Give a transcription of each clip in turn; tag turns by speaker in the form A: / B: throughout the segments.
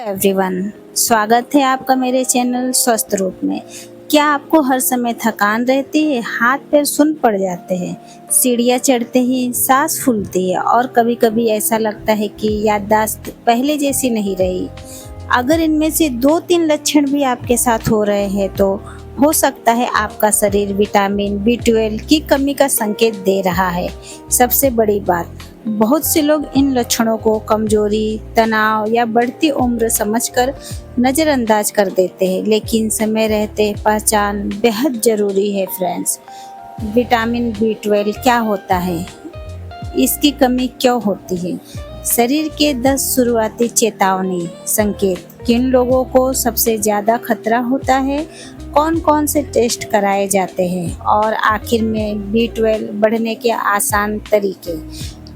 A: Everyone, स्वागत है आपका मेरे चैनल स्वस्थ रूप में। क्या आपको हर समय थकान रहती है, हाथ पैर सुन्न पड़ जाते हैं, सीढ़ियाँ चढ़ते ही सांस फूलती है और कभी-कभी ऐसा लगता है कि याददाश्त पहले जैसी नहीं रही। अगर इनमें से 2-3 लक्षण भी आपके साथ हो रहे हैं तो हो सकता है आपका शरीर विटामिन B12 की कमी का संकेत दे रहा है। सबसे बड़ी बात, बहुत से लोग इन लक्षणों को कमजोरी, तनाव या बढ़ती उम्र समझकर नज़रअंदाज कर देते हैं, लेकिन समय रहते पहचान बेहद ज़रूरी है फ्रेंड्स। विटामिन B12 क्या होता है? इसकी कमी क्यों होती है? शरीर के 10 शुरुआती चेतावनी संकेत। किन लोगों को सबसे ज़्यादा खतरा होता है? कौन-कौन से टेस्ट कराए जाते हैं? और आखिर में B12 बढ़ने के आसान तरीके।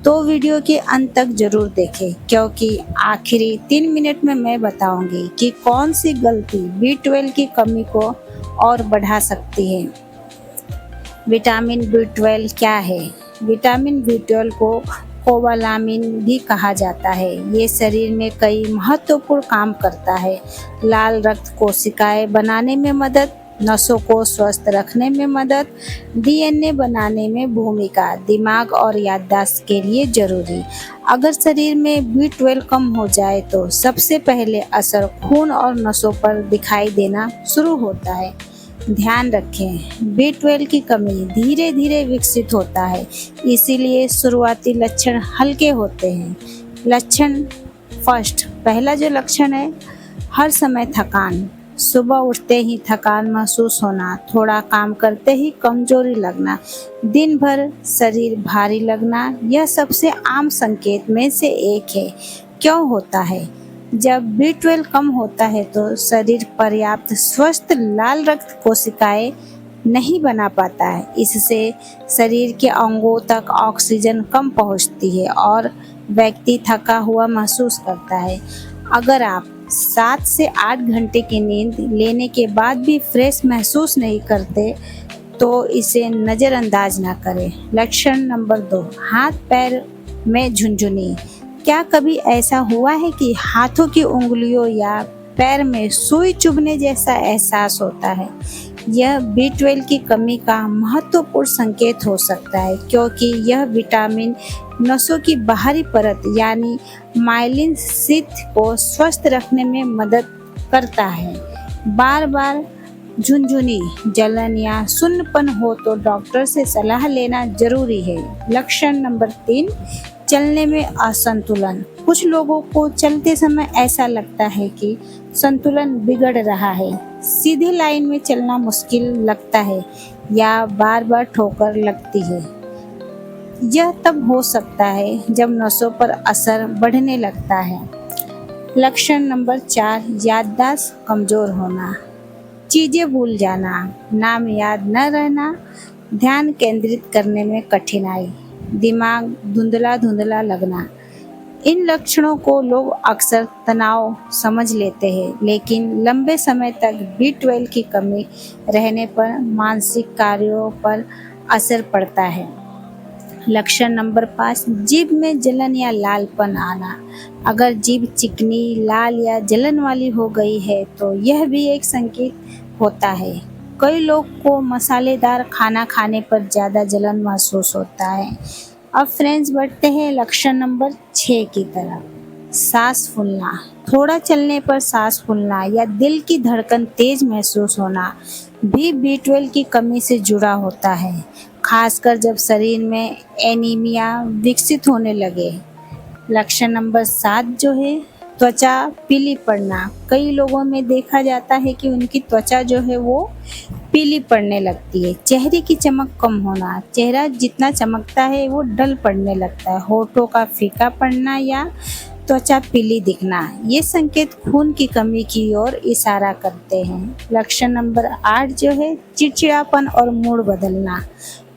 A: तो वीडियो के अंत तक जरूर देखें, क्योंकि आखिरी 3 मिनट में मैं बताऊंगी कि कौन सी गलती B12 की कमी को और बढ़ा सकती है। विटामिन B12 क्या है? विटामिन B12 को कोबालामिन भी कहा जाता है। ये शरीर में कई महत्वपूर्ण काम करता है। लाल रक्त कोशिकाएं बनाने में मदद, नसों को स्वस्थ रखने में मदद, DNA बनाने में भूमिका, दिमाग और याददाश्त के लिए जरूरी। अगर शरीर में B12 कम हो जाए तो सबसे पहले असर खून और नसों पर दिखाई देना शुरू होता है। ध्यान रखें, B12 की कमी धीरे धीरे विकसित होता है, इसीलिए शुरुआती लक्षण हल्के होते हैं। लक्षण फर्स्ट, पहला जो लक्षण है, हर समय थकान। सुबह उठते ही थकान महसूस होना, थोड़ा काम करते ही कमजोरी लगना, दिन भर शरीर भारी लगना, यह सबसे आम संकेत में से एक है। क्यों होता है? जब B12 कम होता है तो शरीर पर्याप्त स्वस्थ लाल रक्त कोशिकाएं नहीं बना पाता है। इससे शरीर के अंगों तक ऑक्सीजन कम पहुंचती है और व्यक्ति थका हुआ महसूस करता है। अगर आप 7 से 8 घंटे की नींद लेने के बाद भी फ्रेश महसूस नहीं करते तो इसे नज़रअंदाज ना करें। लक्षण नंबर 2, हाथ पैर में झुनझुनी। क्या कभी ऐसा हुआ है कि हाथों की उंगलियों या पैर में सुई चुभने जैसा एहसास होता है? यह B12 की कमी का महत्वपूर्ण संकेत हो सकता है, क्योंकि यह विटामिन नसों की बाहरी परत यानी माइलिन शीथ को स्वस्थ रखने में मदद करता है। बार बार झुनझुनी, जलन या सुन्नपन हो तो डॉक्टर से सलाह लेना जरूरी है। लक्षण नंबर 3, चलने में असंतुलन। कुछ लोगों को चलते समय ऐसा लगता है कि संतुलन बिगड़ रहा है, सीधी लाइन में चलना मुश्किल लगता है या बार बार ठोकर लगती है। यह तब हो सकता है जब नसों पर असर बढ़ने लगता है। लक्षण नंबर 4, याददाश्त कमजोर होना। चीजें भूल जाना, नाम याद न रहना, ध्यान केंद्रित करने में कठिनाई, दिमाग धुंधला धुंधला लगना। इन लक्षणों को लोग अक्सर तनाव समझ लेते हैं, लेकिन लंबे समय तक B12 की कमी रहने पर मानसिक कार्यों पर असर पड़ता है। लक्षण नंबर 5, जीभ में जलन या लालपन आना। अगर जीभ चिकनी, लाल या जलन वाली हो गई है तो यह भी एक संकेत होता है। कई लोग को मसालेदार खाना खाने पर ज़्यादा जलन महसूस होता है। अब फ्रेंड्स बढ़ते हैं लक्षण नंबर 6 की तरफ। सांस फूलना। थोड़ा चलने पर सांस फूलना या दिल की धड़कन तेज महसूस होना भी B12 की कमी से जुड़ा होता है, खासकर जब शरीर में एनीमिया विकसित होने लगे। लक्षण नंबर 7 जो है, त्वचा पीली पड़ना। कई लोगों में देखा जाता है कि उनकी त्वचा जो है वो पीली पड़ने लगती है। चेहरे की चमक कम होना, चेहरा जितना चमकता है वो डल पड़ने लगता है। होठों का फीका पड़ना या त्वचा पीली दिखना, ये संकेत खून की कमी की ओर इशारा करते हैं। लक्षण नंबर 8 जो है, चिड़चिड़ापन और मूड बदलना।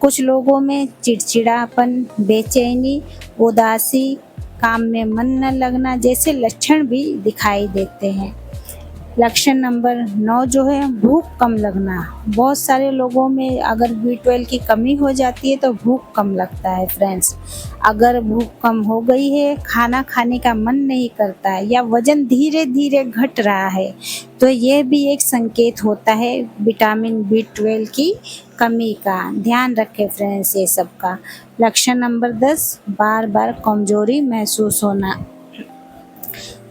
A: कुछ लोगों में चिड़चिड़ापन, बेचैनी, उदासी, काम में मन न लगना जैसे लक्षण भी दिखाई देते हैं। लक्षण नंबर 9 जो है भूख कम लगना। बहुत सारे लोगों में अगर B12 की कमी हो जाती है तो भूख कम लगता है फ्रेंड्स। अगर भूख कम हो गई है, खाना खाने का मन नहीं करता है या वजन धीरे धीरे घट रहा है तो ये भी एक संकेत होता है विटामिन B12 की कमी का। ध्यान रखें फ्रेंड्स ये सब का। लक्षण नंबर 10 बार बार कमजोरी महसूस होना।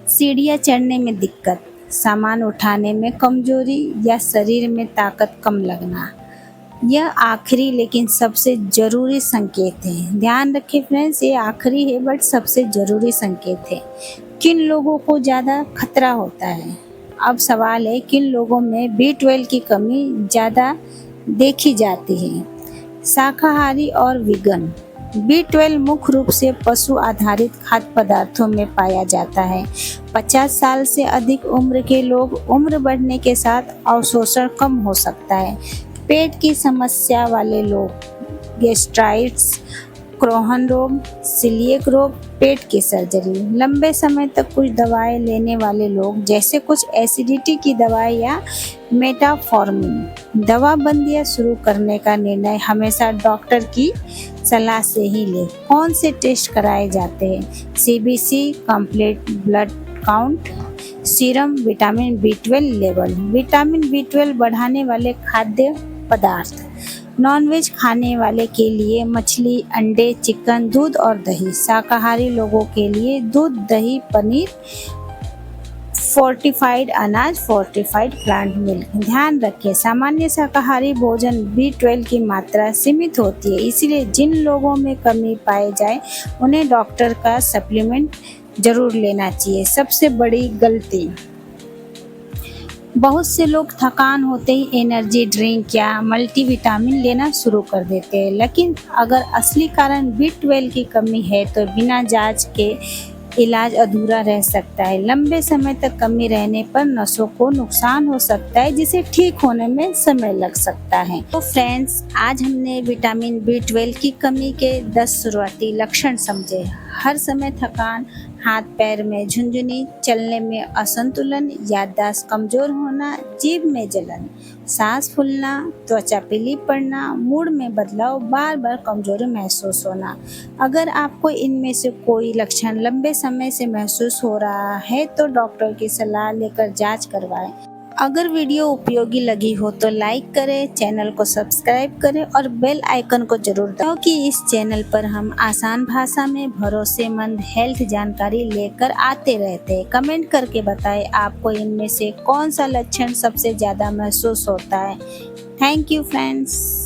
A: सीढ़ियाँ चढ़ने में दिक्कत, सामान उठाने में कमजोरी या शरीर में ताकत कम लगना। यह आखिरी लेकिन सबसे ज़रूरी संकेत है। ध्यान रखें फ्रेंड्स, ये आखिरी है बट सबसे ज़रूरी संकेत है। किन लोगों को ज़्यादा खतरा होता है? अब सवाल है किन लोगों में B12 की कमी ज़्यादा देखी जाती है? शाकाहारी और वीगन। B12 मुख्य रूप से पशु आधारित खाद्य पदार्थों में पाया जाता है। 50 साल से अधिक उम्र के लोग उम्र बढ़ने के साथ अवशोषण कम हो सकता है। पेट की समस्या वाले लोग, गैस्ट्राइटिस, क्रोहन रोग, सीलिएक रोग, पेट की सर्जरी, लंबे समय तक कुछ दवाएं लेने वाले लोग जैसे कुछ एसिडिटी की दवाई या मेटाफॉर्मिन। दवा बंदियां शुरू करने का निर्णय हमेशा डॉक्टर की सलाह से ही लें। कौन से टेस्ट कराए जाते हैं? CBC, complete blood count, serum, vitamin B12 level. Vitamin B12 बढ़ाने वाले खाद्य पदार्थ। नॉनवेज खाने वाले के लिए मछली, अंडे, चिकन, दूध और दही। शाकाहारी लोगों के लिए दूध, दही, पनीर, फोर्टिफाइड अनाज, फोर्टिफाइड प्लांट मिल्क। ध्यान रखें सामान्य शाकाहारी भोजन B12 की मात्रा सीमित होती है, इसलिए जिन लोगों में कमी पाई जाए उन्हें डॉक्टर का सप्लीमेंट जरूर लेना चाहिए। सबसे बड़ी गलती, बहुत से लोग थकान होते ही एनर्जी ड्रिंक या मल्टीविटामिन लेना शुरू कर देते हैं, लेकिन अगर असली कारण B12 की कमी है तो बिना जांच के इलाज अधूरा रह सकता है। लंबे समय तक कमी रहने पर नसों को नुकसान हो सकता है जिसे ठीक होने में समय लग सकता है। तो फ्रेंड्स, आज हमने विटामिन B12 की कमी के 10 शुरुआती लक्षण समझे। हर समय थकान, हाथ पैर में झुंझुनी, चलने में असंतुलन, याददाश्त कमजोर होना, जीभ में जलन, सांस फूलना, त्वचा पीली पड़ना, मूड में बदलाव, बार बार कमजोरी महसूस होना। अगर आपको इनमें से कोई लक्षण लंबे समय से महसूस हो रहा है तो डॉक्टर की सलाह लेकर जांच करवाएं। अगर वीडियो उपयोगी लगी हो तो लाइक करें, चैनल को सब्सक्राइब करें और बेल आइकन को जरूर दबाएं, क्योंकि इस चैनल पर हम आसान भाषा में भरोसेमंद हेल्थ जानकारी लेकर आते रहते हैं। कमेंट करके बताएं आपको इनमें से कौन सा लक्षण सबसे ज़्यादा महसूस होता है। Thank you friends.